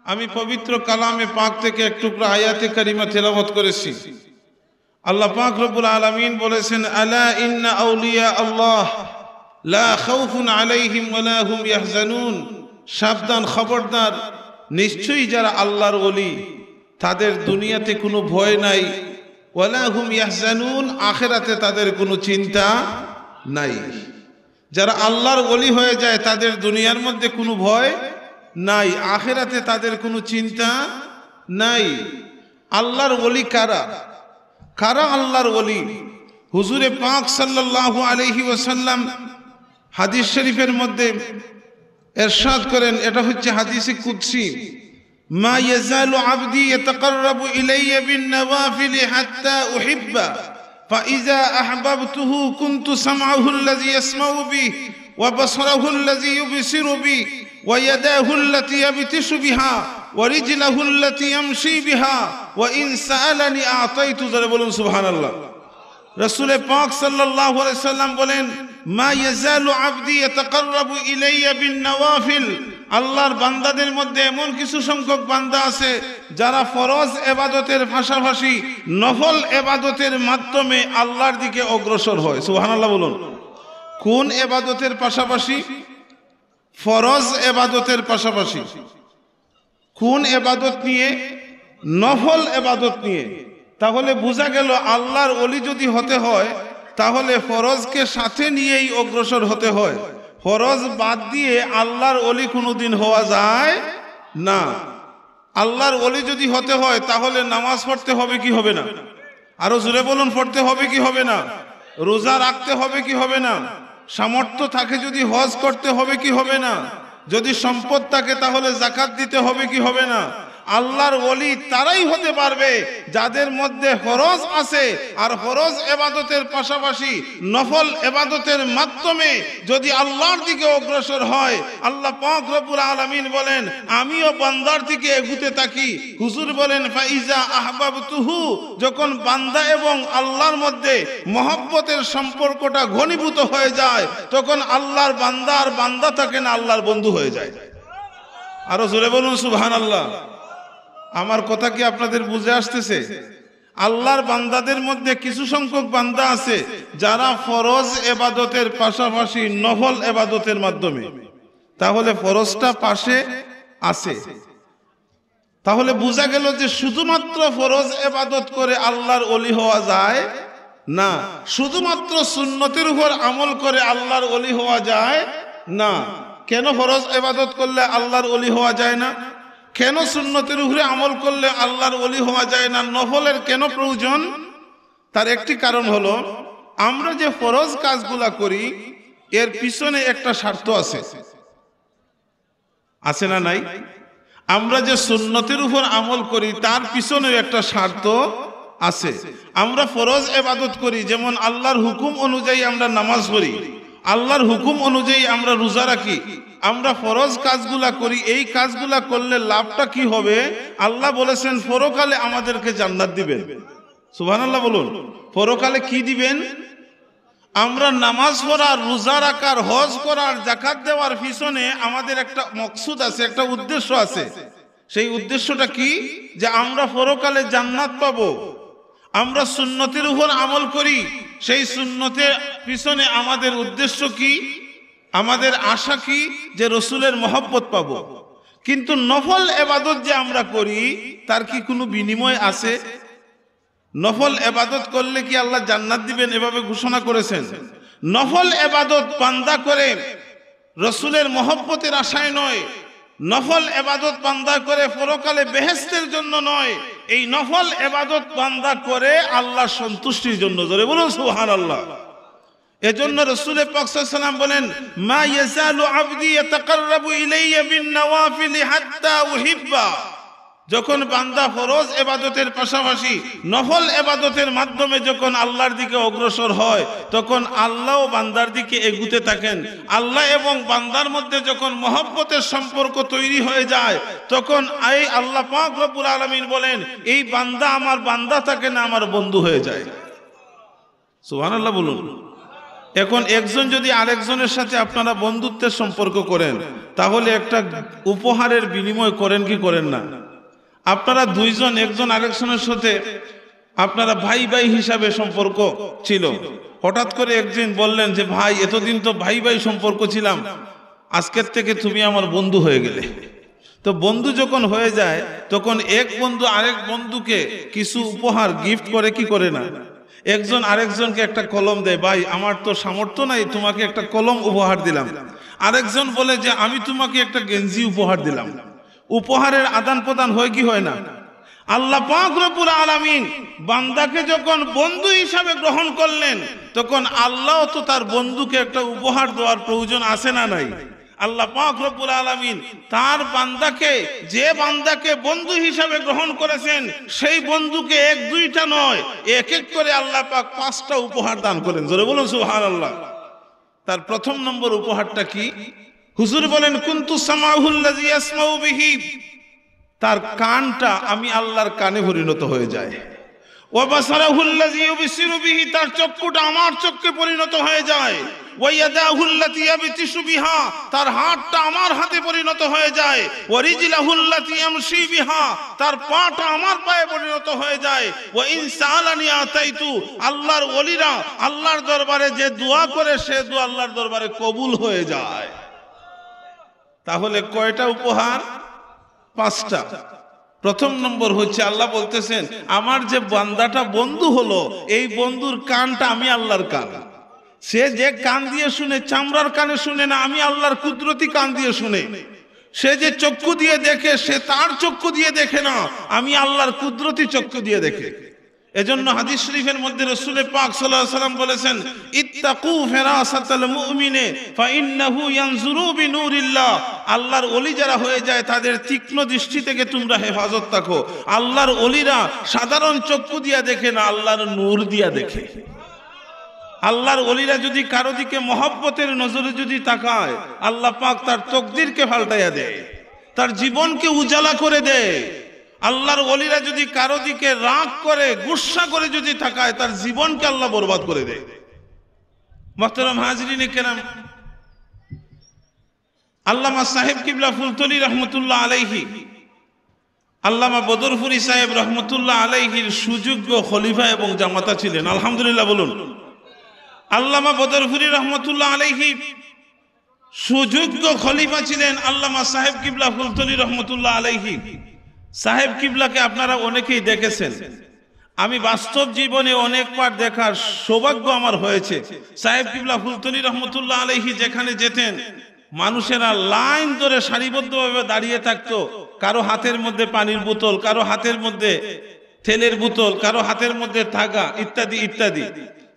আমি পবিত্র কালামে পাক থেকে এক টুকরা আয়াতে কারিমা তেলাওয়াত করেছি। আল্লাহ পাক রব্বুল আলামিন বলেছেন, আলা ইন্না আউলিয়া আল্লাহ লা খাউফুন আলাইহিম ওয়ালা হুম ইয়াহজানুন। সাবধান, খবরদার, নিশ্চয়ই যারা আল্লাহর ওলি তাদের দুনিয়াতে কোনো ভয় নাই, ওয়ালা হুম ইয়াহজানুন, আখিরাতে তাদের কোনো চিন্তা নাই। যারা আল্লাহর ওলি হয়ে যায় তাদের দুনিয়ার মধ্যে কোনো ভয় নাই, আখিরাতে তাদের কোনো চিন্তা নাই। আল্লাহর ওলি কারা? কারা আল্লাহর ওলি? হুজুরে পাক সাল্লাল্লাহু আলাইহি ওয়াসাল্লাম হাদিস শরীফের মধ্যে ইরশাদ করেন, এটা হচ্ছে হাদিসে কুদসি, মা ইয়াজালু আবদি ইয়াতাকাররাবু ইলাইয়া বিন নওয়াফিল হাত্তা উহিব্বা ফাইযা আহবাবতুহু কুনতু সামআহু আল্লাযী ইয়াসমাউ বিহি ওয়া বাসারাহু আল্লাযী ইউবসিরু বিহি ওয়া ইয়াদাহু আল্লাতী ইয়াবতিশু বিহা ওয়া রিজলাহু আল্লাতী ইয়ামশি বিহা ওয়া ইন সাআলানি আ'তাইতু। যারা বলুন সুবহানাল্লাহ। রাসূল পাক সাল্লাল্লাহু আলাইহি সাল্লাম বলেন, মা ইয়াজালু আবদি ইয়াতাকাররাবু ইলাইয়া বিন নওয়াফিল, আল্লাহর বান্দাদের মধ্যে এমন কিছু সংখ্যক বান্দা আছে যারা ফরজ ইবাদতের পাশাপাশি নফল ইবাদতের মাধ্যমে আল্লাহর দিকে অগ্রসর হয়। সুবহানাল্লাহ বলুন। কোন ইবাদতের পাশাপাশি? ফরজ ইবাদতের পাশাপাশি। কোন ইবাদত নিয়ে? নফল ইবাদত নিয়ে। তাহলে বোঝা গেল আল্লাহর ওলি যদি হতে হয় তাহলে ফরজকে সাথে নিয়েই অগ্রসর হতে হয়। ফরজ বাদ দিয়ে আল্লাহর ওলি কোনোদিন হওয়া যায় না। আল্লাহর ওলি যদি হতে হয় তাহলে নামাজ পড়তে হবে কি হবে না? আরো জোরে বলুন, পড়তে হবে কি হবে না? রোজা রাখতে হবে কি হবে না? সামর্থ্য থাকে যদি হজ করতে হবে কি হবে না? যদি সম্পদ থাকে তাহলে যাকাত দিতে হবে কি হবে না? আল্লাহর ওলি তারাই হতে পারবে যাদের মধ্যে ফরজ আছে, আর ফরজ ইবাদতের পাশাপাশি নফল ইবাদতের মাধ্যমে যদি আল্লাহর দিকে অগ্রসর হয়। আল্লাহ পাক রব্বুল আলামিন বলেন, আমিও বান্দার দিকে এগুতে থাকি। হুজুর বলেন, ফাইজা আহবাবতুহু, যখন বান্দা এবং আল্লাহর মধ্যে মহব্বতের সম্পর্কটা ঘনীভূত হয়ে যায় তখন আল্লাহর বান্দা আর বান্দা থাকে না, আল্লাহর বন্ধু হয়ে যায়। আরো জোরে বলুন সুবহানাল্লাহ। আমার কথা কি আপনাদের বুঝে আসতেছে? আল্লাহর বান্দাদের মধ্যে কিছু সংখ্যক বান্দা আছে যারা ফরজ ইবাদতের পাশাপাশি নফল ইবাদতের মাধ্যমে, তাহলে ফরজটা পাশে আছে। তাহলে বোঝা গেল যে শুধুমাত্র ফরজ ইবাদত করে আল্লাহর ওলি হওয়া যায় না, শুধুমাত্র সুন্নতের উপর আমল করে আল্লাহর ওলি হওয়া যায় না। কেন ফরজ ইবাদত করলে আল্লাহর ওলি হওয়া যায় না? কেন সুন্নতের উপরে আমল করলে আল্লাহর ওলি হওয়া যায় না? নফলের কেন প্রয়োজন? তার একটি কারণ হলো, আমরা যে ফরজ কাজগুলা করি এর পিছনে একটা স্বার্থ আছে, আছে না নাই? আমরা যে সুন্নতের উপর আমল করি তার পিছনে একটা স্বার্থ আছে। আমরা ফরজ ইবাদত করি, যেমন আল্লাহর হুকুম অনুযায়ী আমরা নামাজ পড়ি, আল্লাহর হুকুম অনুযায়ী আমরা রোজা রাখি, আমরা ফরজ কাজগুলা করি। এই কাজগুলা করলে লাভটা কি হবে? আল্লাহ বলেছেন পরকালে আমাদেরকে জান্নাত দিবেন। সুবহানাল্লাহ বলুন। পরকালে কি দিবেন? আমরা নামাজ পড়ার, রোজা রাখার, হজ করার, যাকাত দেওয়ার পিছনে আমাদের একটা মকসুদ আছে, একটা উদ্দেশ্য আছে। সেই উদ্দেশ্যটা কি? যে আমরা পরকালে জান্নাত পাবো। আমরা সুন্নতের উপর আমল করি, সেই সুন্নতের পিছনে আমাদের উদ্দেশ্য কি? আমাদের আশা কি? যে রসুলের মহব্বত পাবো। কিন্তু নফল ইবাদত যে আমরা করি তার কি কোনো বিনিময় আছে? নফল ইবাদত করলে কি আল্লাহ জান্নাত দিবেন এভাবে ঘোষণা করেছেন? নফল ইবাদত বান্দা করে রসুলের মহব্বতের আশায় নয়, নফল ইবাদত বান্দা করে পরকালে বেহেশতের জন্য নয়, এই নফল ইবাদত বান্দা করে আল্লাহর সন্তুষ্টির জন্য। জোরে বলুন সুবহানাল্লাহ। এজন্য রাসূল পাক সাল্লাল্লাহু আলাইহি ওয়াসাল্লাম বলেন, মা ইয়াজালু আবদি ইয়াতাকাররাবু ইলাইয়া বিন নওয়াফিল হাত্তা উহিব্বা। যখন বান্দা ফরজ ইবাদতের পাশাপাশি নফল ইবাদতের মাধ্যমে যখন আল্লাহর দিকে অগ্রসর হয় তখন আল্লাহও বান্দার দিকে এগুতে থাকেন। আল্লাহ এবং বান্দার মধ্যে যখন মহব্বতের সম্পর্ক তৈরি হয়ে যায় তখন এই আল্লাহ পাক রব্বুল আলামিন বলেন, এই বান্দা আমার বান্দা থাকে না, আমার বন্ধু হয়ে যায়। সুবহানাল্লাহ বলুন। এখন একজন যদি আরেকজনের সাথে আপনারা বন্ধুত্বের সম্পর্ক করেন, তাহলে একটা উপহারের বিনিময় করেন কি করেন না? আপনারা দুইজন একজন আরেকজনের সাথে আপনারা ভাই ভাই হিসাবে সম্পর্ক ছিল, হঠাৎ করে একদিন বললেন যে ভাই, এতদিন তো ভাই ভাই সম্পর্ক ছিলাম, আজকের থেকে তুমি আমার বন্ধু হয়ে গেলে। তো বন্ধু যখন হয়ে যায়, তখন এক বন্ধু আরেক বন্ধুকে কিছু উপহার গিফট করে কি করে না? একজন আরেকজনকে একটা কলম দেয়, ভাই আমার তো সামর্থ্য নাই, তোমাকে একটা কলম উপহার দিলাম। আরেকজন বলে যে আমি তোমাকে একটা গেঞ্জি উপহার দিলাম। উপহারের আদান প্রদান হয় কি হয় না? আল্লাহ পাক রব্বুল আলামিন বান্দাকে যখন বন্ধু হিসাবে গ্রহণ করলেন, তখন আল্লাহ তো তার বন্ধুকে একটা উপহার দেওয়ার প্রয়োজন আছে না নাই? আল্লাহ পাক রব্বুল আলামিন তার বান্দাকে, যে বান্দাকে বন্ধু হিসাবে গ্রহণ করেছেন, সেই বন্ধুকে এক দুইটা নয়, এক এক করে আল্লাহ পাক 5টা উপহার দান করেন। জোরে বলুন সুবহানাল্লাহ। তার প্রথম নম্বর উপহারটা কি? হুজুর বলেন, কুনতু সামাউল্লাযী ইয়াসমাউ বিহি, তার কানটা আমি আল্লাহর কানে পরিণত হয়ে যায়। ওয়া বাসারাহুল্লাযী ইউবসিরু বিহি, তার চক্ষুটা আমার চক্ষে পরিণত হয়ে যায়। ওয়া ইয়াদাহুল্লাতী ইয়াবতিশু বিহা, তার হাতটা আমার হাতে পরিণত হয়ে যায়। ওয়া রিজলাহুল্লাতী ইয়ামশি বিহা, তার পাটা আমার পায়ে পরিণত হয়ে যায়। ওয়া ইন সাআলানি আতাইতু, আল্লাহর ওলিরা আল্লাহর দরবারে যে দোয়া করে, সে দোয়া আল্লাহর দরবারে কবুল হয়ে যায়। তাহলে কয়টা উপহার? 5টা। প্রথম নম্বর হচ্ছে আল্লাহ বলতেছেন, আমার যে বান্দাটা বন্ধু হলো, এই বন্ধুর কানটা আমি আল্লাহর কান। সে যে কান দিয়ে শুনে, চামড়ার কানে শুনে না, আমি আল্লাহর কুদরতি কান দিয়ে শুনে। সে যে চক্ষু দিয়ে দেখে, সে তার চক্ষু দিয়ে দেখে না, আমি আল্লাহর কুদরতি চক্ষু দিয়ে দেখে। এজন্য হাদিস শরীফের মধ্যে রাসূল পাক সাল্লাল্লাহু আলাইহি ওয়াসাল্লাম বলেছেন, ইত্তাকু ফিরাসাতাল মুমিনে ফাইন্নাহু ইয়ানজুরু বিনুরিল্লাহ, আল্লাহর ওলি যারা হয়ে যায়, তাদের তীক্ষ্ণ দৃষ্টি থেকে তোমরা হেফাজত রাখো। আল্লাহর ওলিরা সাধারণ চক্ষু দিয়া দেখে না, আল্লাহর নূর দিয়া দেখে। আল্লাহর ওলিরা যদি কারো দিকে মহব্বতের নজরে যদি তাকায়, আল্লাহ পাক তার তকদিরকে পাল্টাইয়া দেয়, তার জীবনকে উজালা করে দেয়। আল্লাহর ওলিরা যদি কারো দিকে রাগ করে, গুসা করে যদি তাকায়, তার জীবনকে আল্লাহ বরবাদ করে দেয়। মুহতারাম হাজরিনে কেরাম, আল্লামা সাহেব কিবলা ফুলতলি রহমতুল্লাহ আলাইহি, আল্লামা বদরপুরি সাহেব রহমতুল্লাহ আলাইহির সুযোগ্য খলিফা এবং জামাতা ছিলেন। আলহামদুলিল্লাহ বলুন। আল্লামা বদরপুরি রহমতুল্লাহ আলাইহি সুযোগ্য খলিফা ছিলেন আল্লামা সাহেব কিবলা ফুলতলি রহমতুল্লাহ আলাইহি। সাহেব কিবলাকে আপনারা অনেকেই দেখেছেন, আমি বাস্তব জীবনে অনেকবার দেখার সৌভাগ্য আমার হয়েছে। সাহেব কিবলা ফুলতলি রহমতুল্লাহ আলাইহি যেখানে যেতেন, মানুষেরা লাইন ধরে সারিবদ্ধভাবে দাঁড়িয়ে থাকতো। কারো হাতের মধ্যে পানির বোতল, কারো হাতের মধ্যে তেলের বোতল, কারো হাতের মধ্যে তাগা, ইত্যাদি ইত্যাদি।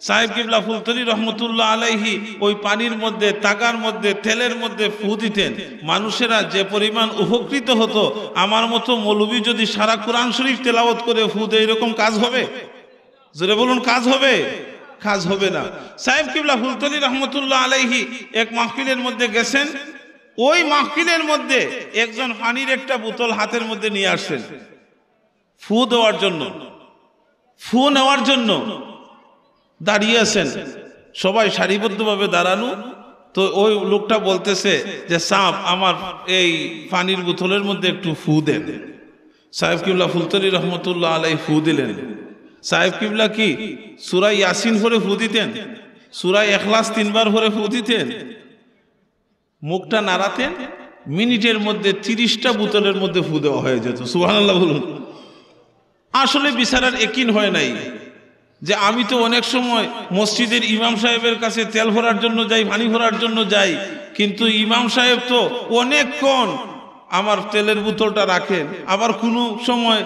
সাহেব কিবলা ফুলতলি রহমতুল্লাহ আলাইহি ওই পানির মধ্যে, তাগার মধ্যে, তেলের মধ্যে ফু দিতেন। মানুষেরা যে পরিমাণ উপকৃত হতো, আমার মতো মৌলবী যদি সারা কোরআন শরীফ তেলাওয়াত করে ফু দেয়, এরকম কাজ হবে? জোরে বলুন, কাজ হবে? কাজ হবে না। সাহেব কিবলা ফুলতলি রহমতুল্লাহ আলাইহি এক মাহফিলের মধ্যে গেছেন। ওই মাহফিলের মধ্যে একজন পানির একটা বোতল হাতের মধ্যে নিয়ে আসছেন ফু দেওয়ার জন্য, ফু নেওয়ার জন্য দাঁড়িয়ে আছেন, সবাই সারিবদ্ধভাবে দাঁড়ানো। তো ওই লোকটা বলতেছে যে, সাহেব আমার এই পানির বোতলের মধ্যে একটু ফু দেন। সাহেব কিবলা ফুলতলি রহমতুল্লাহ আলাইহি ফু দিলেন। সাহেব কিবলা কি সূরা ইয়াসিন পড়ে ফু দিতেন, সূরা ইখলাস 3 বার পড়ে ফু দিতেন, মুখটা নাড়াতেন, মিনিটের মধ্যে 30টা বোতলের মধ্যে ফু দেওয়া হয়ে যেত। সুবহানাল্লাহ বলুন। আসলে বিচারার একিন হয় নাই যে আমি তো অনেক সময় মসজিদের ইমাম সাহেবের কাছে তেল ভরার জন্য যাই, পানি ভরার জন্য যাই, কিন্তু ইমাম সাহেব তো অনেকক্ষণ আমার তেলের বোতলটা রাখেন। আবার কোনো সময়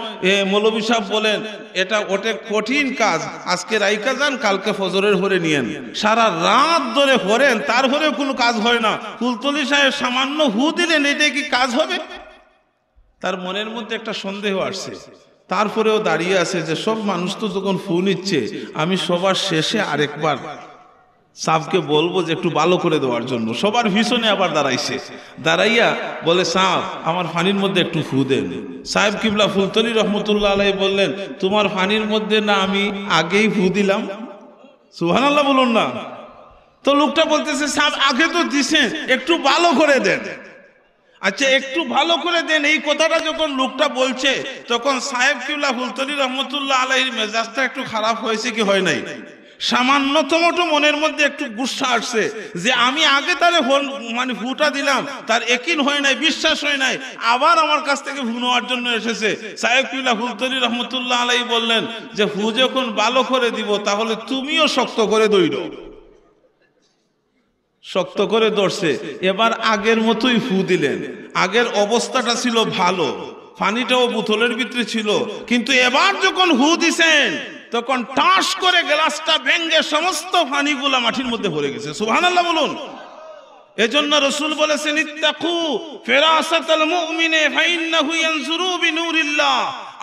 মৌলভী সাহেব বলেন, এটা ওটা কঠিন কাজ, আজকে রাইকা যান, কালকে ফজরের ভরে নিয়েন। সারা রাত ধরে ভরেন, তারপরে কোনো কাজ হয় না। ফুলতলি সাহেব সামান্য হু দিলেন, এটাই কি কাজ হবে? তার মনের মধ্যে একটা সন্দেহ আসছে। তারপরেও দাঁড়িয়ে আছে যে সব মানুষ তো যখন ফু নিচ্ছে, আমি সবার শেষে আরেকবার সাহেবকে বলবো যে একটু ভালো করে দেওয়ার জন্য। সবার পিছনে আবার দাঁড়াইছে, দাঁড়াইয়া বলে, সাহেব আমার পানির মধ্যে একটু ফু দেন। সাহেব কিবলা ফুলতলি রহমতুল্লাহ আলাইহি বললেন, তোমার পানির মধ্যে না আমি আগেই ফু দিলাম? সুবহানাল্লাহ বলুন না। তো লোকটা বলতেছে সাহেব আগে তো দিছেন, একটু ভালো করে দেন। আচ্ছা একটু ভালো করে দেন, এই কথাটা যখন লোকটা বলছে তখন সাহেব কিবলা হুলতলি রহমতুল্লাহ আলাইহির মেজাজটা একটু খারাপ হয়েছে কি হয় নাই? সামান্যতম মনের মধ্যে একটু গুসা আসছে যে আমি আগে তারে মানে ফুটা দিলাম, তার একিন হয় নাই, বিশ্বাস হয় নাই, আবার আমার কাছ থেকে ফু নেওয়ার জন্য এসেছে। সাহেব কিবলা হুলতলি রহমতুল্লাহ আলাইহি বললেন যে ফু যখন ভালো করে দিব তাহলে তুমিও শক্ত করে দৌড়ো। শক্ত করে ধরছে, এবার আগের মতোই ফু দিলেন। আগের অবস্থাটা ছিল ভালো, পানিটাও বোতলের ভিতরে ছিল, কিন্তু এবার যখন হু দিছেন তখন টাস করে গ্লাসটা ভেঙে সমস্ত পানিগুলা মাটির মধ্যে পড়ে গেছে। সুবহানাল্লাহ বলুন। এজন্য রাসূল বলেছেন ইত্তাকু ফিরাসাতাল মুমিনে ফাইন্নাহু ইয়ানজুরু বিনুরিল্লাহ।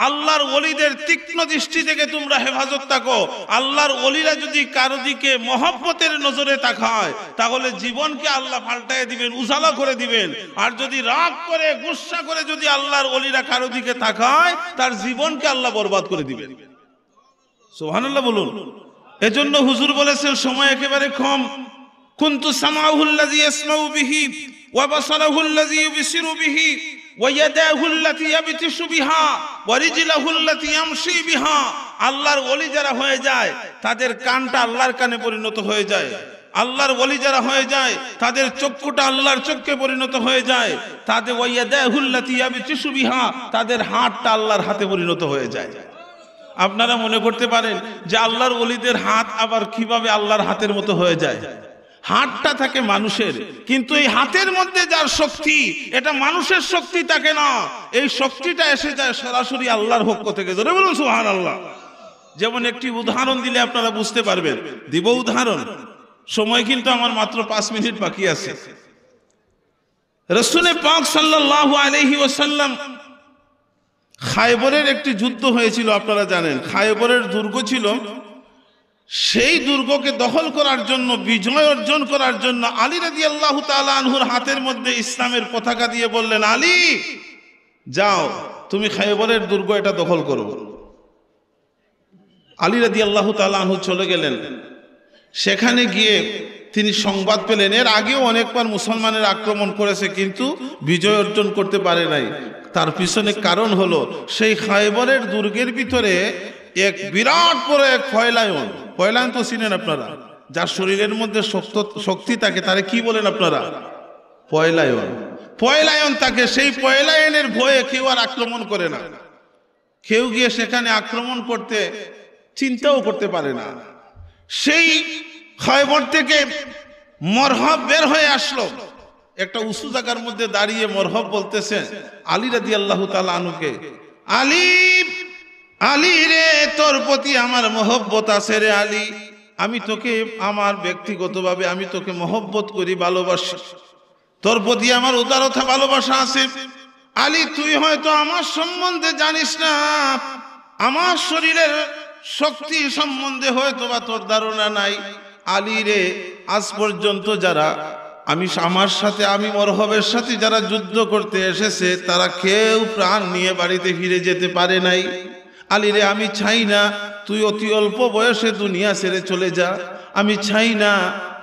আল্লাহর ওলিদের তীক্ষ্ণ দৃষ্টি থেকে তোমরা হেফাজত থাকো। আল্লাহর ওলিরা যদি কারো দিকে মহব্বতের নজরে তাকায় তাহলে জীবনকে আল্লাহ পাল্টায় দিবেন, উজালা করে দিবেন। আর যদি রাগ করে গুসা করে যদি আল্লাহর ওলিরা কারো দিকে তাকায় তার জীবনকে আল্লাহ বরবাদ করে দিবেন। সুবহানাল্লাহ বলুন। এজন্য হুজুর বলেছেন সময় একেবারে কম। কুনতু সামাউহুল্লাযী ইয়াসমাউ বিহি ওয়া বাসারাহুল্লাযী ইউবসিরু বিহি ওয়া ইয়াদাহুল্লাতী ইয়াবতিশু বিহা ওয়া রিজলাহুল্লাতী ইয়ামশি বিহা। আল্লাহর ওলি যারা হয়ে যায় তাদের কানটা আল্লাহর কানে পরিণত হয়ে যায়। আল্লাহর ওলি যারা হয়ে যায় তাদের চক্ষুটা আল্লাহর চক্ষে পরিণত হয়ে যায়। তাদের ওয়া ইয়াদাহুল্লাতী ইয়াবতিশু বিহা, তাদের হাতটা আল্লাহর হাতে পরিণত হয়ে যায়। আপনারা মনে করতে পারেন যে আল্লাহর ওলিদের হাত আবার কিভাবে আল্লাহর হাতের মতো হয়ে যায়? হাতটা থাকে মানুষের, কিন্তু এই হাতের মধ্যে যার শক্তি এটা মানুষের শক্তি থাকে না, এই শক্তিটা এসে যায় সরাসরি আল্লাহর পক্ষ থেকে। জোরে বলুন সুবহানাল্লাহ। যেমন একটি উদাহরণ দিলে আপনারা বুঝতে পারবেন। দিব উদাহরণ, সময় কিন্তু আমার মাত্র 5 মিনিট বাকি আছে। রাসূল পাক সাল্লাল্লাহু আলাইহি ওয়াসাল্লাম খায়বরের একটি যুদ্ধ হয়েছিল, আপনারা জানেন। খায়বরের দুর্গ ছিল, সেই দুর্গকে দখল করার জন্য, বিজয় অর্জন করার জন্য আলী রাদিয়াল্লাহু তাআলা আনহুর হাতের মধ্যে ইসলামের পতাকা দিয়ে বললেন, আলী যাও তুমি খায়বরের দুর্গ এটা দখল করো। আলী রাদিয়াল্লাহু তাআলা আনহু চলে গেলেন। সেখানে গিয়ে তিনি সংবাদ পেলেন এর আগেও অনেকবার মুসলমানের আক্রমণ করেছে কিন্তু বিজয় অর্জন করতে পারে নাই। তার পিছনে কারণ হলো সেই খায়বরের দুর্গের ভিতরে এক বিরাট বড় এক ফয়লায়ন। ফয়লায়ন তো চিনেন আপনারা, যার শরীরের মধ্যে শক্তি থাকে তারে কি বলেন আপনারা? ফয়লায়ন। ফয়লায়ন থাকে, সেই ফয়লায়নের ভয়ে কেউ আর আক্রমণ করে না। কেউ গিয়ে সেখানে আক্রমণ করতে চিন্তাও করতে পারে না। সেই খায়বর থেকে মরহব বের হয়ে আসলো, একটা উঁচু জায়গার মধ্যে দাঁড়িয়ে মরহব বলতেছেন আলী রাদিয়াল্লাহু তাআলা আনহুকে, আলী আলী রে তোর প্রতি আমার মহব্বত আছে রে আলী, আমি তোকে আমার ব্যক্তিগতভাবে আমি তোকে মহব্বত করি, ভালোবাসি, তোর প্রতি আমার উদারতা ভালোবাসা আছে। আলী তুই হয়তো আমার সম্বন্ধে জানিস না, আমার শরীরের শক্তি সম্বন্ধে হয়তো বা তোর ধারণা নাই। আলী রে আজ পর্যন্ত যারা আমার সাথে আমি মরহবের সাথে যারা যুদ্ধ করতে এসেছে তারা কেউ প্রাণ নিয়ে বাড়িতে ফিরে যেতে পারে নাই। আলী রে আমি চাই না তুই অতি অল্প বয়সে দুনিয়া ছেড়ে চলে যা। আমি চাই না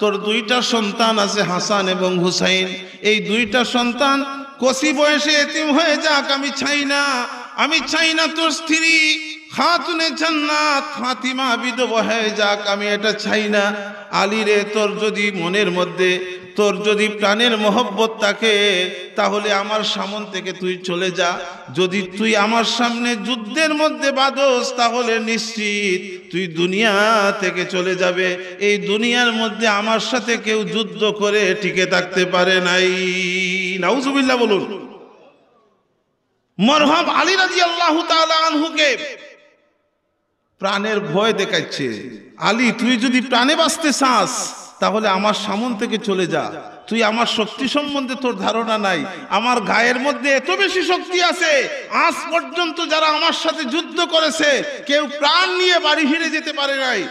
তোর 2টা সন্তান আছে হাসান এবং হুসাইন, এই 2টা সন্তান কচি বয়সে এতিম হয়ে যাক। আমি চাই না তোর স্ত্রী খাতুনে জান্নাত ফাতিমা বিধবা হয়ে যাক, আমি এটা চাই না। আলী রে তোর যদি মনের মধ্যে তোর যদি প্রাণের মহব্বত থাকে তাহলে আমার সামনে থেকে তুই চলে যা। যদি তুই আমার সামনে যুদ্ধের মধ্যে বাঁধস তাহলে নিশ্চিত তুই দুনিয়া থেকে চলে যাবে। এই দুনিয়ার মধ্যে আমার সাথে কেউ যুদ্ধ করে টিকে থাকতে পারে নাই। নাউজুবিল্লাহ বলুন। মরহব আলী রাদিয়াল্লাহু তাআলা আনহুকে প্রাণের ভয় দেখাচ্ছে, আলী তুই যদি প্রাণে বাঁচতে চাস তাহলে আমার সামনে থেকে চলে যা। তুই আমার শক্তি সম্বন্ধে তোর ধারণা নাই, আমার গায়ের মধ্যে এত বেশি শক্তি আছে, আজ পর্যন্ত যারা আমার সাথে যুদ্ধ করেছে কেউ প্রাণ নিয়ে বাড়ি ফিরে যেতে পারে নাই।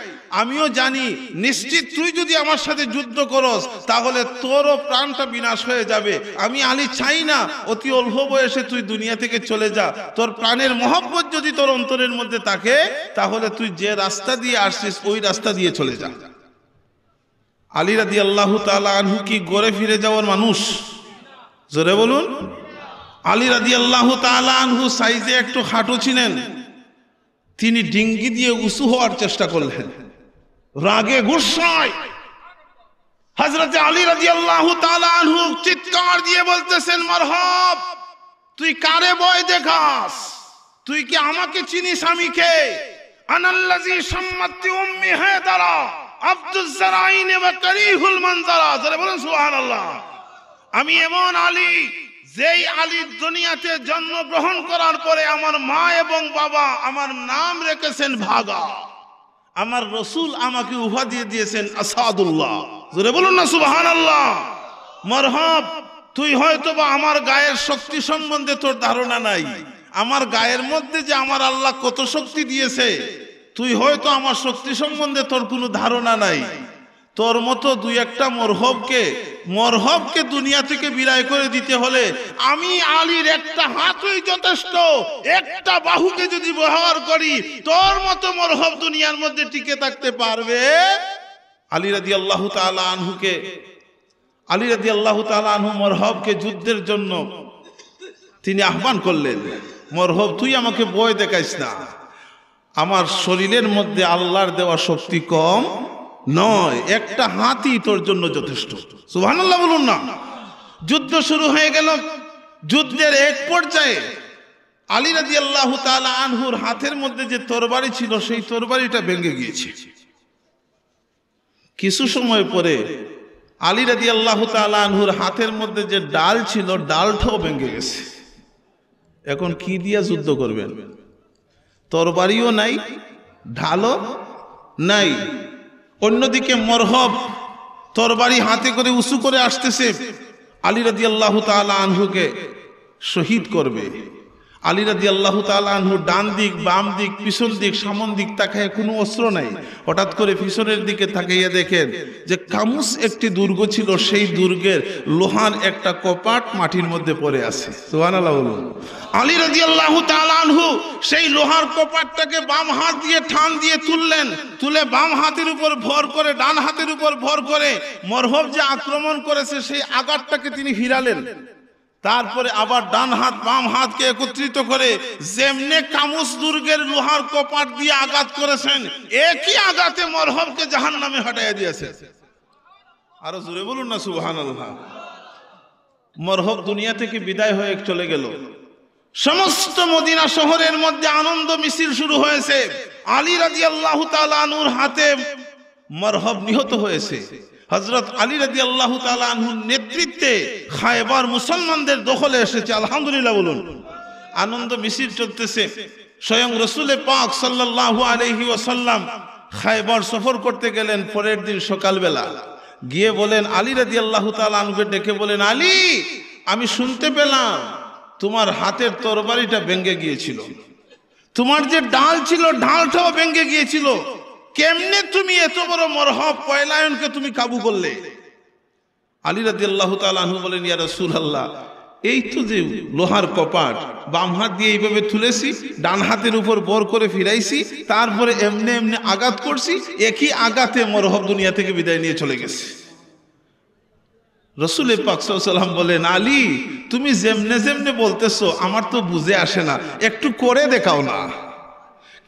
আমিও জানি নিশ্চিত তুই যদি আমার সাথে যুদ্ধ করস তাহলে তোরও প্রাণটা বিনাশ হয়ে যাবে। আমি আলী চাই না অতি অল্প বয়সে তুই দুনিয়া থেকে চলে যা। তোর প্রাণের মহব্বত যদি তোর অন্তরের মধ্যে থাকে তাহলে তুই যে রাস্তা দিয়ে আসছিস ওই রাস্তা দিয়ে চলে যা। আলী রাদিয়াল্লাহু তাআলা আনহু কি গড়ে ফিরে যাওয়ার মানুষ? জোরে বলুন। আলী রাদিয়াল্লাহু তাআলা আনহু সাইজে একটু খাটো ছিলেন, তিনি ডিঙ্গি দিয়ে উঁচু হওয়ার চেষ্টা করলেন। রাগে গুসায় হযরত আলী রাদিয়াল্লাহু তাআলা আনহু চিৎকার দিয়ে বলতেছেন, মারহাব, তুই কারে ভয় দেখাস? তুই কি আমাকে চিনিস? আমি কে? আনাল্লাযী শাম্মাতি উম্মি হায়দারা আব্দুজ জারাইন ওয়া কারিহুল মানজারা। জোরে বলুন সুবহানাল্লাহ। আমি এমন আলী, যেই আলী দুনিয়াতে জন্মগ্রহণ করার পরে আমার মা এবং বাবা আমার নাম রেখেছেন ভাগা। আমার রসুল আমাকে উপাধি দিয়েছেন আসাদুল্লাহ। জোরে বলুন না সুবহানাল্লাহ। মারহাব, তুই হয়তো বা আমার গায়ের শক্তি সম্বন্ধে তোর ধারণা নাই। আমার গায়ের মধ্যে যে আমার আল্লাহ কত শক্তি দিয়েছে, তুই হয়তো আমার শক্তি সম্বন্ধে তোর কোনো ধারণা নাই। তোর মতো দুই একটা মরহবকে দুনিয়া থেকে বিদায় করে দিতে হলে আমি আলীর একটা হাতই যথেষ্ট। একটা বাহুকে যদি ব্যবহার করি, তোর মতো মরহব দুনিয়ার মধ্যে টিকে থাকতে পারবে? আলী রাদিয়াল্লাহু তাআলা আনহু মরহবকে যুদ্ধের জন্য তিনি আহ্বান করলেন। মরহব, তুই আমাকে ভয় দেখাইস না, আমার শরীরের মধ্যে আল্লাহর দেওয়া শক্তি কম নয়, একটা হাতই তোর জন্য যথেষ্ট। সুবহানাল্লাহ বলুন না। যুদ্ধ শুরু হয়ে গেল। যুদ্ধের এক পর্যায়ে আলী রাদিয়াল্লাহু তাআলা আনহুর হাতের মধ্যে যে তরবারি ছিল, সেই তরবারিটা ভেঙে গিয়েছে। কিছু সময় পরে আলী রাদিয়াল্লাহু তাআলা আনহুর হাতের মধ্যে যে ডাল ছিল, ডালটাও ভেঙে গেছে। এখন কি দিয়া যুদ্ধ করবেন? তরবারিও নাই, ঢালও নাই। অন্যদিকে মরহব তরবারি হাতে করে উঁচু করে আসতেছে, আলী রাদিয়াল্লাহু তাআলা আনহুকে শহীদ করবে। আলী রাদিয়াল্লাহু তাআলা আনহু ডান দিক, বাম দিক, পিছন দিক, সামন দিক তাকায় কোনো অস্ত্র নাই। হঠাৎ করে পিছনের দিকে তাকাইয়া দেখেন যে কামুস একটি দুর্গ ছিল, সেই দুর্গের লোহার একটা কপাট মাটির মধ্যে পড়ে আছে। সুবহানাল্লাহ বলুন। আলী রাদিয়াল্লাহু তাআলা আনহু সেই লোহার কপাটটাকে বাম হাত দিয়ে টান দিয়ে তুলে বাম হাতের উপর ভর করে, ডান হাতের উপর ভর করে মরহব যে আক্রমণ করেছে সেই আঘাতটাকে তিনি ফিরালেন। তারপরে আবার ডান হাত বাম হাতকে একত্রিত করে যেমনে কামুস দুর্গের লোহার কপাট দিয়ে আঘাত করেছেন, একই আঘাতে মরহবকে জাহান্নামে হটাইয়া দিয়েছে। আরো জোরে বলুন না সুবহানাল্লাহ। মরহব দুনিয়া থেকে বিদায় হয়ে চলে গেল। সমস্ত মদিনা শহরের মধ্যে আনন্দ মিছিল শুরু হয়েছে। আলী রাদিয়াল্লাহু তাআলা আনহুর হাতে মরহব নিহত হয়েছে। হযরত আলী রাদিয়াল্লাহু তাআলা আনহুর নেতৃত্বে খায়বার মুসলমানদের দখলে এসেছে। আলহামদুলিল্লাহ বলুন। আনন্দ মিছিল চলতেছে। স্বয়ং রাসূল পাক সাল্লাল্লাহু আলাইহি ওয়াসাল্লাম খায়বার সফর করতে গেলেন। পরের দিন সকালবেলা গিয়ে বলেন, আলী রাদিয়াল্লাহু তাআলা আনহুকে ডেকে বলেন, আলী, আমি শুনতে পেলাম তোমার হাতের তরবারিটা ভেঙে গিয়েছিল, তোমার যে ডাল ছিল ঢালটাও ভেঙে গিয়েছিল, কেমনে তুমি এত বড় মরহব পয়লায়নকে তুমি কাবু করলে? আলী রাদিয়াল্লাহু তাআলা আনহু বলেন, ইয়া রাসূলুল্লাহ, এই তো যে লোহার কপাট বাম হাত দিয়ে এইভাবে তুলেছি, ডান হাতের উপর বর করে ফিরাইছি, তারপরে এমনি এমনি আঘাত করছি, একই আঘাতে মরহব দুনিয়া থেকে বিদায় নিয়ে চলে গেছে। রাসূল পাক সাল্লাল্লাহু আলাইহি ওয়াসাল্লাম বলেন, আলী, তুমি যেমনে যেমনে বলতেছো আমার তো বুঝে আসে না, একটু করে দেখাও না।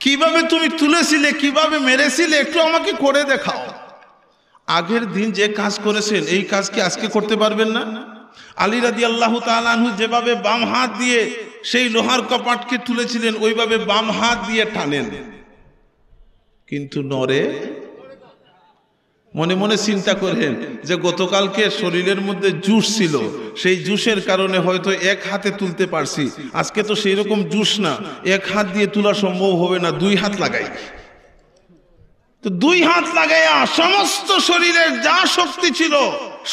কিভাবে তুমি তুলেছিলে, কিভাবে মেরেছিলে, একটু আমাকে করে দেখাও। আগের দিন যে কাজ করেছেন এই কাজ কি আজকে করতে পারবেন না? আলী রাদিয়াল্লাহু তাআলা আনহু যেভাবে বাম হাত দিয়ে সেই লোহার কপাটকে তুলেছিলেন, ওইভাবে বাম হাত দিয়ে টানেন, কিন্তু নড়ে। মনে মনে চিন্তা করেন যে গতকালকে শরীরের মধ্যে জুস ছিল, সেই জুসের কারণে হয়তো এক হাতে তুলতে পারছি, আজকে তো সেই রকম জুস না, এক হাত দিয়ে তোলা সম্ভব হবে না, দুই হাত লাগাই। তো দুই হাত লাগাইয়া সমস্ত শরীরের যা শক্তি ছিল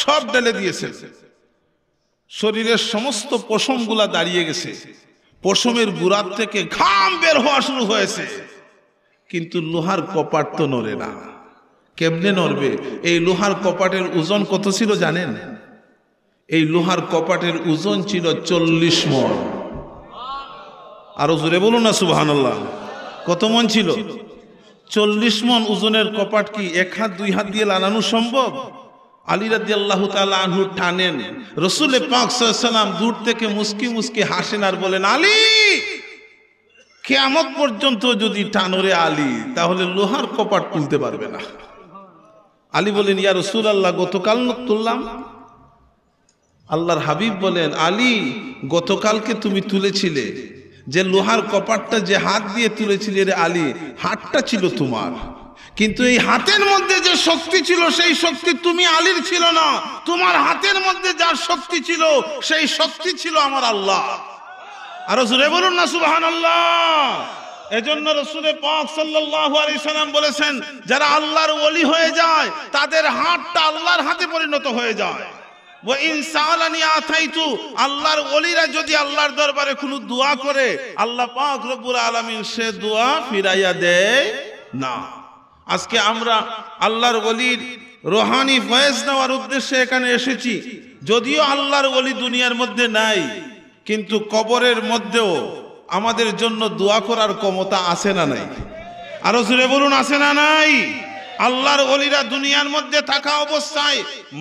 সব ঢেলে দিয়েছে। শরীরের সমস্ত পশমগুলা দাঁড়িয়ে গেছে, পশমের গুড়ার থেকে ঘাম বের হওয়া শুরু হয়েছে, কিন্তু লোহার কপাট তো নড়ে না। কেমনে নড়বে? এই লোহার কপাটের ওজন কত ছিল জানেন? এই লোহার কপাটের ওজন ছিল 40 মণ। আরো জোরে বলুন না সুবহানাল্লাহ। কত মণ ছিল? 40 মণ ওজনের কপাট কি এক হাত দুই হাত দিয়ে লাগানো সম্ভব? আলী রাদিয়াল্লাহু তাআলা আনহু টানেন, রাসূল পাক সাল্লাল্লাহু আলাইহি ওয়াসাল্লাম দূর থেকে মুস্কি মুস্কি হাসেন আর বলেন, আলী কিয়ামত পর্যন্ত যদি টানোরে আলী, তাহলে লোহার কপাট তুলতে পারবে না। আলী বলেন, ইয়া রাসূলুল্লাহ, গতকাল তুললাম। আল্লাহর হাবিব বলেন, আলী গতকালকে তুমি তুলেছিলে, যে লোহার কপাটটা যে হাত দিয়ে তুলেছিলে রে আলী, হাতটা ছিল তোমার, কিন্তু এই হাতের মধ্যে যে শক্তি ছিল সেই শক্তি তুমি আলীর ছিল না, তোমার হাতের মধ্যে যার শক্তি ছিল সেই শক্তি ছিল আমার আল্লাহ। আর জোরে বলুন না সুবহানাল্লাহ। এজন্য রাসূল পাক সাল্লাল্লাহু আলাইহি সাল্লাম বলেছেন, যারা আল্লাহর ওলি হয়ে যায় তাদের হাতটা আল্লাহর হাতে পরিণত হয়ে যায়। ওয়া ইন সাআলানি আতাইতু, আল্লাহর ওলিরা যদি আল্লাহর দরবারে কোনো দোয়া করে, আল্লাহ পাক রব্বুল আলামিন সে দোয়া ফিরাইয়া দেয় না। আজকে আমরা আল্লাহর ওলির রুহানি ফয়েজ নেওয়ার উদ্দেশ্যে এখানে এসেছি। যদিও আল্লাহর ওলি দুনিয়ার মধ্যে নাই, কিন্তু কবরের মধ্যেও আমাদের জন্য দোয়া করার ক্ষমতা আছে না নাই? আরো জোরে বলুন, আছে না নাই? আল্লাহর ওলিরা দুনিয়ার মধ্যে থাকা অবস্থায়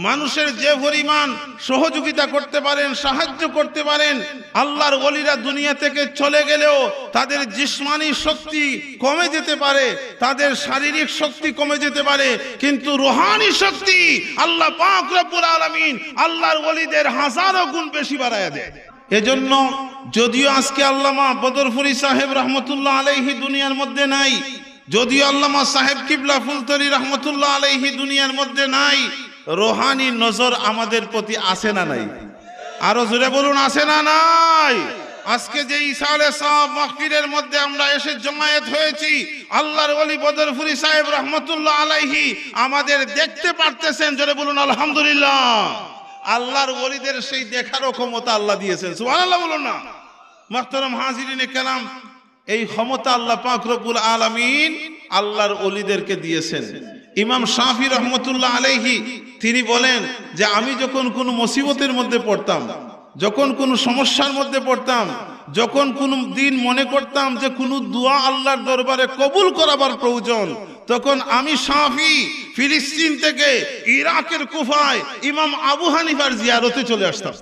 মানুষের যে পরিমাণ সহযোগিতা করতে পারেন, সাহায্য করতে পারেন, আল্লাহর ওলিরা দুনিয়া থেকে চলে গেলেও তাদের জিসমানি শক্তি কমে যেতে পারে, তাদের শারীরিক শক্তি কমে যেতে পারে, কিন্তু রুহানি শক্তি আল্লাহ পাক রব্বুল আলামিন আল্লাহর ওলিদের হাজারো গুণ বেশি বাড়ায়া দেয়। এজন্য যদিও আজকে আল্লামা বদরপুরি সাহেব রহমতুল্লাহ আলাইহি দুনিয়ার মধ্যে নাই, যদিও আল্লামা সাহেব কিবলা ফুলতরি রহমতুল্লাহ আলাইহি দুনিয়ার মধ্যে নাই, রুহানি নজর আমাদের প্রতি আছে না নাই? আরো জোরে বলুন, আছে না নাই? আজকে যে ইসালে সাহেব মাহফিলের মধ্যে আমরা এসে জমায়েত হয়েছি, আল্লাহর ওলি বদরপুরি সাহেব রহমতুল্লাহ আলাইহি আমাদের দেখতে পারতেছেন। জোরে বলুন আলহামদুলিল্লাহ। আল্লাহর ওলিদের সেই দেখারও ক্ষমতা আল্লাহ দিয়েছেন, সুবহানাল্লাহ বলুন না। মুহতারাম হাজিরিনে কেরাম, এই ক্ষমতা আল্লাহ পাক রব্বুল আলামিন আল্লাহর ওলিদেরকে দিয়েছেন। ইমাম শাফি রহমতুল্লাহ আলাইহি তিনি বলেন যে আমি যখন কোনো মুসিবতের মধ্যে পড়তাম, যখন কোনো সমস্যার মধ্যে পড়তাম, যখন কোনো দিন মনে করতাম যে কোনো দোয়া আল্লাহর দরবারে কবুল করাবার প্রয়োজন, তখন আমি শাফি ফিলিস্তিন থেকে ইরাকের কুফায় ইমাম আবু হানিফার জিয়ারতে চলে আসতাম।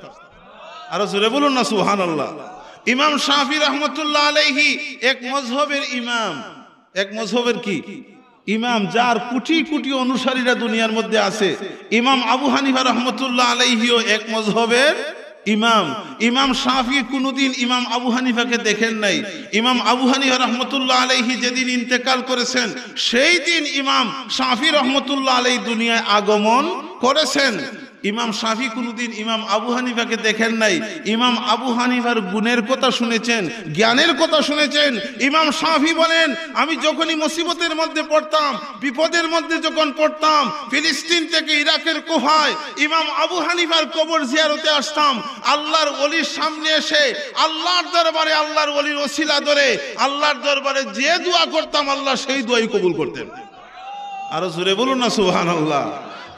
আরো জোরে বলুন না সুবহানাল্লাহ। ইমাম শাফি রহমতুল্লাহ আলাইহি এক মযহবের ইমাম, এক মযহবের কি ইমাম, যার কোটি কোটি অনুসারীরা দুনিয়ার মধ্যে আছে। ইমাম আবু হানিফা রহমতুল্লাহ আলাইহিও এক মযহবের ইমাম। ইমাম শাফি কোনদিন ইমাম আবু হানিফাকে দেখেন নাই। ইমাম আবু হানিফা রহমতুল্লাহ আলাইহি যেদিন ইন্তেকাল করেছেন, সেই দিন ইমাম শাফি রহমতুল্লাহ আলাইহি দুনিয়ায় আগমন করেছেন। ইমাম শাফি কোনদিন ইমাম আবু হানিফাকে দেখেন নাই। ইমাম আবু হানিফার গুণের কথা শুনেছেন, জ্ঞানের কথা শুনেছেন। ইমাম শাফি বলেন, আমি যখনই মুসিবতের মধ্যে পড়তাম, বিপদের মধ্যে যখন পড়তাম, ফিলিস্তিন থেকে ইরাকের কুফায় ইমাম আবু হানিফার কবর জিয়ারতে আসতাম। আল্লাহর ওলির সামনে এসে আল্লাহর দরবারে আল্লাহর ওলির ওসিলা ধরে আল্লাহর দরবারে যে দোয়া করতাম, আল্লাহ সেই দোয়াই কবুল করতেন। আরো জোরে বলুন না সুবহানাল্লাহ।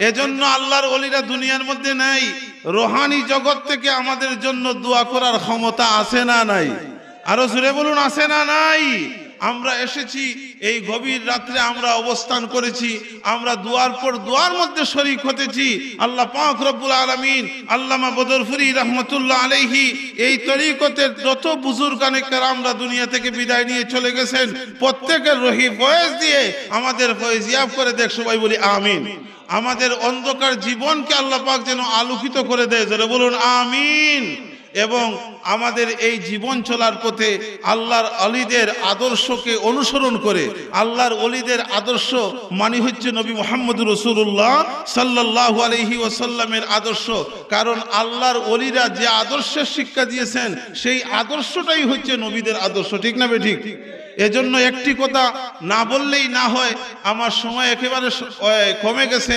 এজন্য আল্লাহর ওলিরা দুনিয়ার মধ্যে নাই, রুহানি জগৎ থেকে আমাদের জন্য দোয়া করার ক্ষমতা আছে না নাই? আরো জোরে বলুন, আছে না নাই? আমরা এসেছি এই গভীর রাত্রে, আমরা অবস্থান করেছি, আমরা দুয়ার পর দুয়ার মধ্যে শরীক হতেছি। আল্লাহ পাক রব্বুল আলামিন আল্লামা বদরপুরি রহমতুল্লাহ আলাইহি এই তরিকতের যত বুজুর্গানে কেরামরা দুনিয়া থেকে বিদায় নিয়ে চলে গেছেন, প্রত্যেকের রহি ফয়েজ দিয়ে আমাদের ফয়েজিয়াব করে দেখ, সবাই বলি আমিন। আমাদের অন্ধকার জীবনকে আল্লাহ পাক যেন আলোকিত করে দেয়, যারা বলুন আমিন। এবং আমাদের এই জীবন চলার পথে আল্লাহর ওলিদের আদর্শকে অনুসরণ করে, আল্লাহর ওলিদের আদর্শ মানে হচ্ছে নবী মুহাম্মদ রাসূলুল্লাহ সাল্লাল্লাহু আলাইহি ওয়াসাল্লামের আদর্শ। কারণ আল্লাহর ওলিরা যে আদর্শের শিক্ষা দিয়েছেন, সেই আদর্শটাই হচ্ছে নবীদের আদর্শ, ঠিক না বেঠিক? এজন্য একটি কথা না বললেই না হয়, আমার সময় একেবারে কমে গেছে।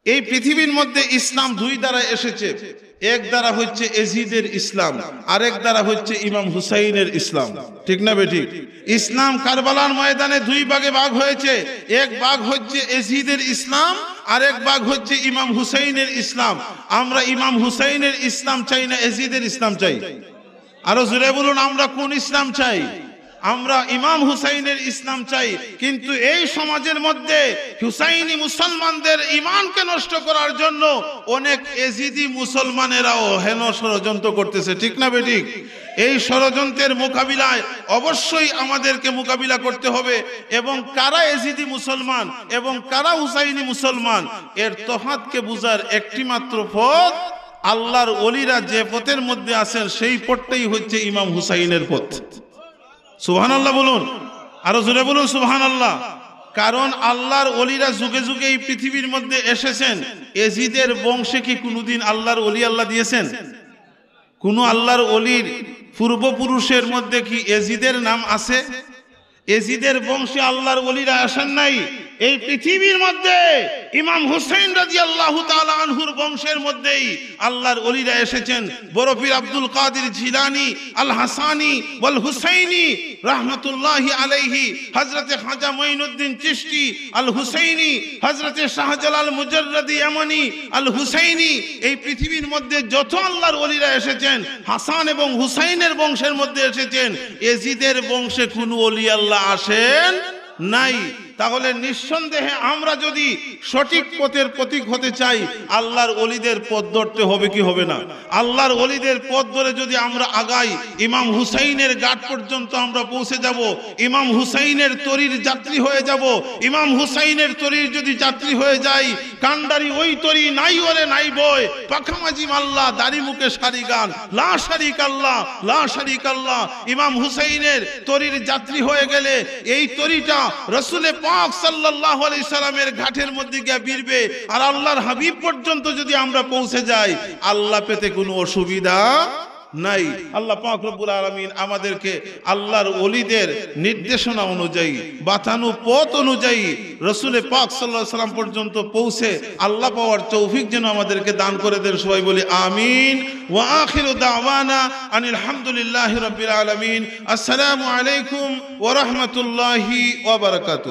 এই পৃথিবীর মধ্যে ইসলাম দুই দ্বারা এসেছে। এক দ্বারা হচ্ছে এজিদের ইসলাম, আরেক দ্বারা হচ্ছে ইমাম হুসাইনের ইসলাম, ঠিক না বেঠিক? ইসলাম কারবালার ময়দানে দুই ভাগে ভাগ হয়েছে। এক ভাগ হচ্ছে এজিদের ইসলাম, আরেক ভাগ হচ্ছে ইমাম হুসাইনের ইসলাম। আমরা ইমাম হুসাইনের ইসলাম চাই না এজিদের ইসলাম চাই? আরো জোরে বলুন, আমরা কোন ইসলাম চাই? আমরা ইমাম হুসাইনের ইসলাম চাই, কিন্তু এই সমাজের মধ্যে হুসাইনি মুসলমানদের ঈমানকে নষ্ট করার জন্য অনেক এজিদি মুসলমানেরাও হেন ষড়যন্ত্র করতেছে, ঠিক না বেঠিক? এই ষড়যন্ত্রের মোকাবিলায় অবশ্যই আমাদেরকে মোকাবিলা করতে হবে, এবং কারা এজিদি মুসলমান এবং কারা হুসাইনি মুসলমান এর তফাৎকে বুঝার একটি মাত্র পথ, আল্লাহর ওলিরা যে পথের মধ্যে আছেন সেই পথটাই হচ্ছে ইমাম হুসাইনের পথ। সুবহানাল্লাহ বলুন, আরো জোরে বলুন সুবহানাল্লাহ। কারণ আল্লাহর ওলিরা যুগে যুগে এই পৃথিবীর মধ্যে এসেছেন, এজিদের বংশে কি কোনোদিন আল্লাহর ওলি আল্লাহ দিয়েছেন? কোন আল্লাহর ওলির পূর্বপুরুষের মধ্যে কি এজিদের নাম আছে? এজিদের বংশে আল্লাহর ওলিরা আসেন নাই। এই পৃথিবীর মধ্যে ইমাম হুসাইন রাদিয়াল্লাহু তাআলা আনহুর বংশের মধ্যেই আল্লাহর ওলিরা এসেছেন। বড় পীর আব্দুল কাদের জিলানী আল হাসানী ওয়াল হুসাইনী রাহমাতুল্লাহি আলাইহি, হযরতে খাজা মঈনুদ্দিন চিশতি আল হুসাইনী, হযরতে শাহজালাল মুজাররদি ইয়ামানী আল হুসাইনী, এই পৃথিবীর মধ্যে যত আল্লাহর ওলিরা এসেছেন হাসান এবং হুসাইনের বংশের মধ্যে এসেছেন। এজিদের বংশে কোনো ওলি আল্লাহ আসেন নাই। তাহলে নিঃসন্দেহে আমরা যদি সঠিক পথের প্রতীক হতে চাই, আল্লাহর ওলিদের পথ ধরতে হবে কি হবে না? আল্লাহর ওলিদের পথ ধরে যদি আমরা আগাই, ইমাম হুসাইনের ঘাট পর্যন্ত আমরা পৌঁছে যাব, ইমাম হুসাইনের তরির যাত্রী হয়ে যাব। ইমাম হুসাইনের তরির যদি যাত্রী হয়ে যাই, কান্ডারি ওই তরি নাই ওরে নাই বয়, পাখামাজি মাল্লা দাড়ি মুখে সারি গান, লা শারিক আল্লাহ লা শারিক আল্লাহ। ইমাম হুসাইনের তরির যাত্রী হয়ে গেলে এই তরিটা রাসূলে পাক সাল্লাল্লাহু আলাইহি সাল্লামের ঘাটের মধ্যে গিয়ে ভিড়বে। আর আল্লাহর হাবিব পর্যন্ত যদি আমরা পৌঁছে যাই, আল্লাহ পেতে কোনো অসুবিধা নাই। আল্লাহ পাক রব্বুল আলামিন আমাদেরকে আল্লাহর ওলিদের নির্দেশনা অনুযায়ী, বাতানো পথ অনুযায়ী রাসূলে পাক সাল্লাল্লাহু আলাইহি সাল্লাম পর্যন্ত পৌঁছে আল্লাহ পাওয়ার তৌফিক যেন আমাদেরকে দান করে দেন। সবাই বলি আমিন। ওয়া আখিরু দাওয়ানা আনিল হামদুলিল্লাহি রাব্বিল আলামিন। আসসালামু আলাইকুম ওয়া রাহমাতুল্লাহি ওয়া বারাকাতুহু।